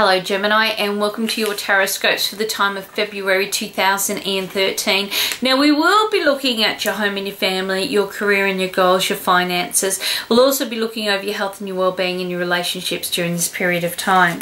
Hello Gemini, and welcome to your Tarotscopes for the time of February 2013. Now we will be looking at your home and your family, your career and your goals, your finances. We'll also be looking over your health and your well-being and your relationships during this period of time.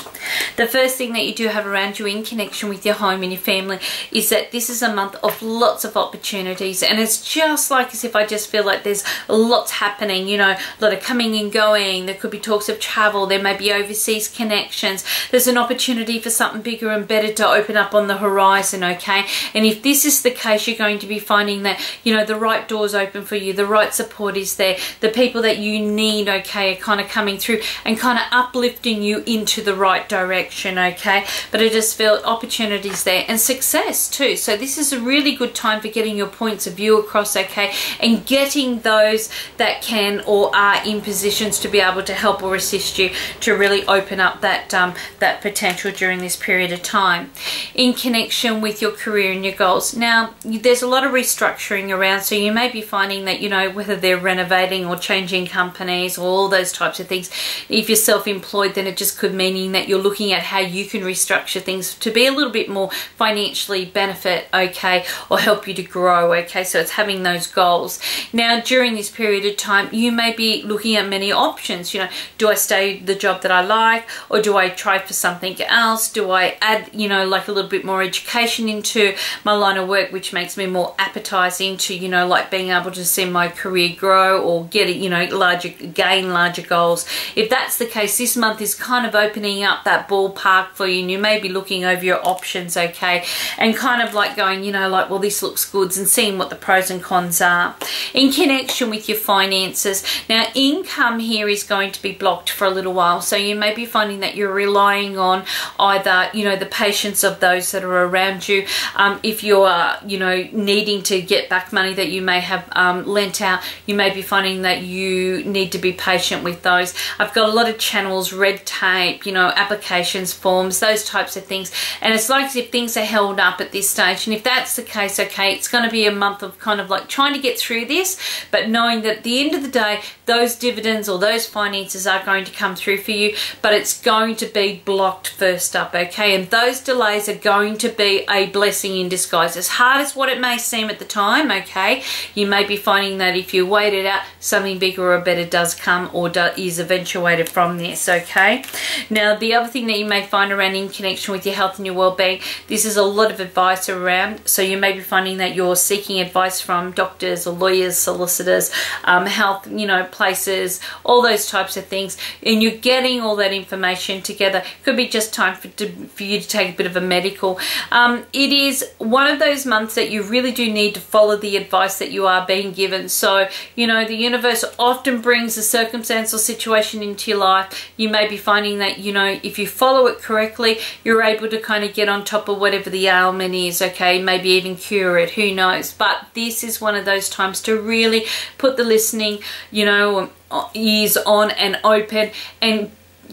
The first thing that you do have around you in connection with your home and your family is that this is a month of lots of opportunities, and it's just like as if I just feel like there's lots happening, you know, a lot of coming and going. There could be talks of travel, there may be overseas connections. There's an opportunity for something bigger and better to open up on the horizon, okay? And if this is the case, you're going to be finding that, you know, the right doors open for you, the right support is there, the people that you need, okay, are kind of coming through and kind of uplifting you into the right direction, okay? But I just feel opportunities there and success too. So this is a really good time for getting your points of view across, okay? And getting those that can or are in positions to be able to help or assist you to really open up that that potential during this period of time in connection with your career and your goals. Now there's a lot of restructuring around, so you may be finding that, you know, whether they're renovating or changing companies or all those types of things. If you're self-employed, then it just could mean that you're looking at how you can restructure things to be a little bit more financially benefit, okay, or help you to grow, okay? So it's having those goals. Now during this period of time, you may be looking at many options. You know, do I stay the job that I like, or do I try for something else? Do I add, you know, like a little bit more education into my line of work, which makes me more appetizing to, you know, like being able to see my career grow or get it, you know, gain larger goals. If that's the case, this month is kind of opening up that ballpark for you, and you may be looking over your options, okay, and kind of like going, you know, like, well, this looks good, and seeing what the pros and cons are in connection with your finances. Now income here is going to be blocked for a little while, so you may be finding that you're relying on either, you know, the patience of those that are around you. If you're, you know, needing to get back money that you may have lent out, you may be finding that you need to be patient with those. I've got a lot of channels, red tape, you know, applications, forms, those types of things, and it's like as if things are held up at this stage. And if that's the case, okay, it's going to be a month of kind of like trying to get through this, but knowing that at the end of the day, those dividends or those finances are going to come through for you, but it's going to be blocked first up, okay? And those delays are going to be a blessing in disguise. As hard as what it may seem at the time, okay, you may be finding that if you wait it out, something bigger or better does come or is eventuated from this, okay? Now the other thing that you may find around in connection with your health and your well-being, this is a lot of advice around, so you may be finding that you're seeking advice from doctors or lawyers, solicitors, health, you know, places, all those types of things, and you're getting all that information together. Could be just time for you to take a bit of a medical. It is one of those months that you really do need to follow the advice that you are being given. So, you know, the universe often brings a circumstance or situation into your life. You may be finding that, you know, if you follow it correctly, you're able to kind of get on top of whatever the ailment is, okay, maybe even cure it, who knows. But this is one of those times to really put the listening, you know, ears on and open, and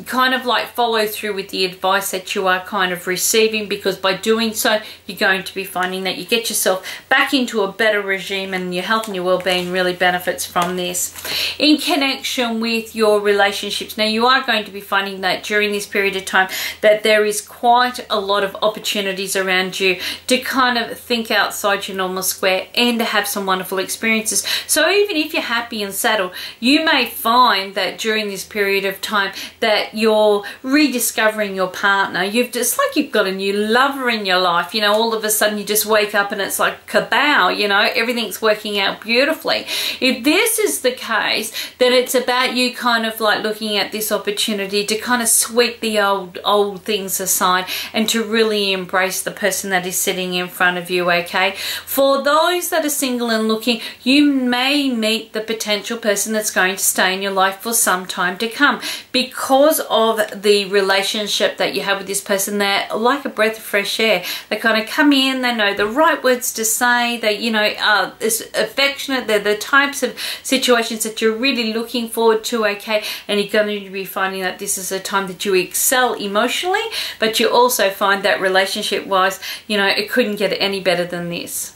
kind of like follow through with the advice that you are kind of receiving, because by doing so you're going to be finding that you get yourself back into a better regime, and your health and your well-being really benefits from this. In connection with your relationships, now you are going to be finding that during this period of time that there is quite a lot of opportunities around you to kind of think outside your normal square and to have some wonderful experiences. So even if you're happy and settled, you may find that during this period of time that you're rediscovering your partner. It's like you've got a new lover in your life. You know, all of a sudden you just wake up and it's like kabow, you know, everything's working out beautifully. If this is the case, then it's about you kind of like looking at this opportunity to kind of sweep the old things aside and to really embrace the person that is sitting in front of you, okay? For those that are single and looking, you may meet the potential person that's going to stay in your life for some time to come, because of the relationship that you have with this person. They're like a breath of fresh air. They kind of come in, they know the right words to say, they, you know, is affectionate. They're the types of situations that you're really looking forward to, okay? And you're going to be finding that this is a time that you excel emotionally, but you also find that relationship wise, you know, it couldn't get any better than this.